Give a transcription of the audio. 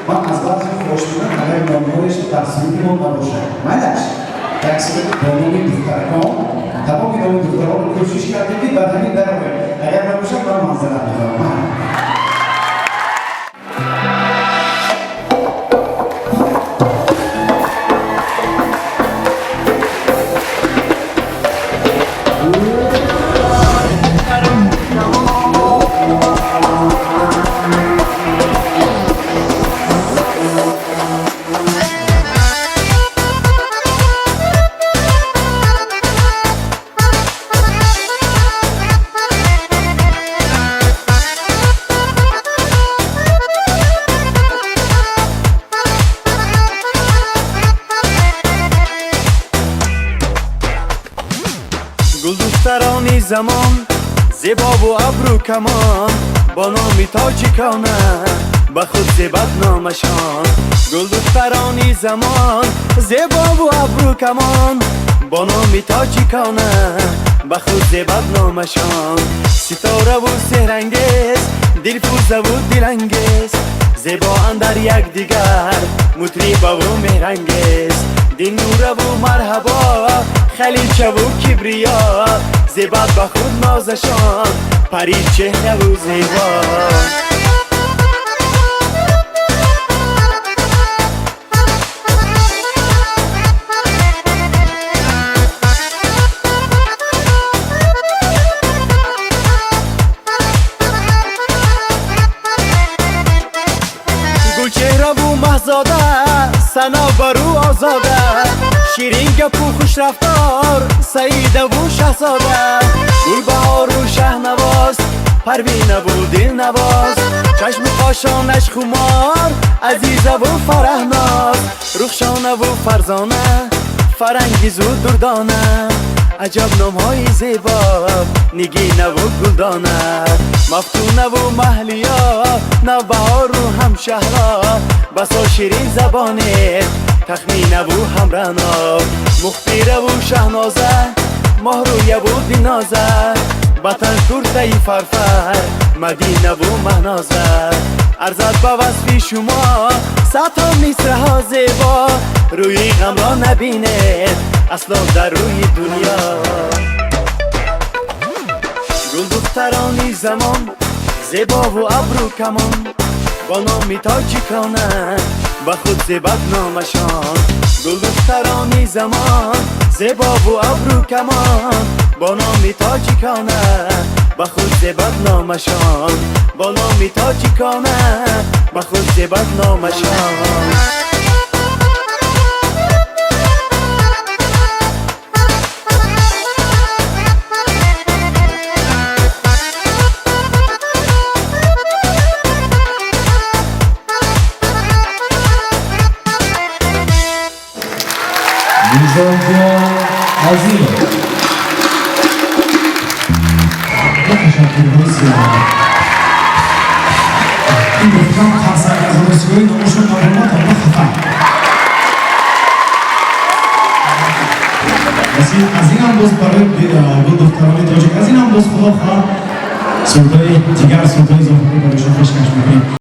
من از بعضی خوشبینم اگر نامه‌هایش تصویری ما نباشه مالش تقصیر بانوی دخترکان تمام نام دختران رو کوشش کردیم که بعد همین در اگر نباشه من معذرت می‌خوام. گل دخترانی زمان زیبا و ابرو کمان با نامی تاجیکانه به خود زیبت نامشان. گل دخترانی زمان زیبا و ابرو کمان با نامی تاجیکانه به خود زیبت نامشان. ستاره و سهرنگیز دلفروز و دلانگیز زیبا اندر یک دیگر مطرب و مهرنگیز. دین نور و مرحبا خلیچه و کبریا زیبت به خود نازشان پری چهره و زیبا. گل چهره و مهزاده سنا برو آزاده شیرین گپ و خوش رفتار سعیده و شهزاده. گل بهار و شهنواز پروینه و دلنواز چشم خاشانش خمار عزیزه و فرهناز. رخشانه و فرزانه فرانگیز و دردانه عجب نامهای زیبا نگینه و گلدانه. مفتونه و محلیا نوبهار و همشهرا بسا شیرین زبانه تخمینه و همرنا. مخبیره و شهنازه مهرویه و دینازه بطن کرده فرفر مدینه و مهنازه. ارزد به وصفی شما ستا مصرها زیبا روی غم را نبینه اصلا در روی دنیا. گل دخترانی زمان زیبا و ابرو کمان با نامی تاجیکانه به خود زیبت نامشان. گل دخترانی زمان زیبا و ابرو کمان با نامی تاجیکانه به خود زیبت نامشان. با نامی تاجیکانه به خود زیبت نامشان. Bizonca Azim. Çok teşekkür ederiz. İntikam Hasan yazılışıyla oluşan normal tanıma hata. Mesela Azim dost barı bu doktorları tocuk Azim dost kulağa sultayı tigar sultayı zamanı barışa peşkeş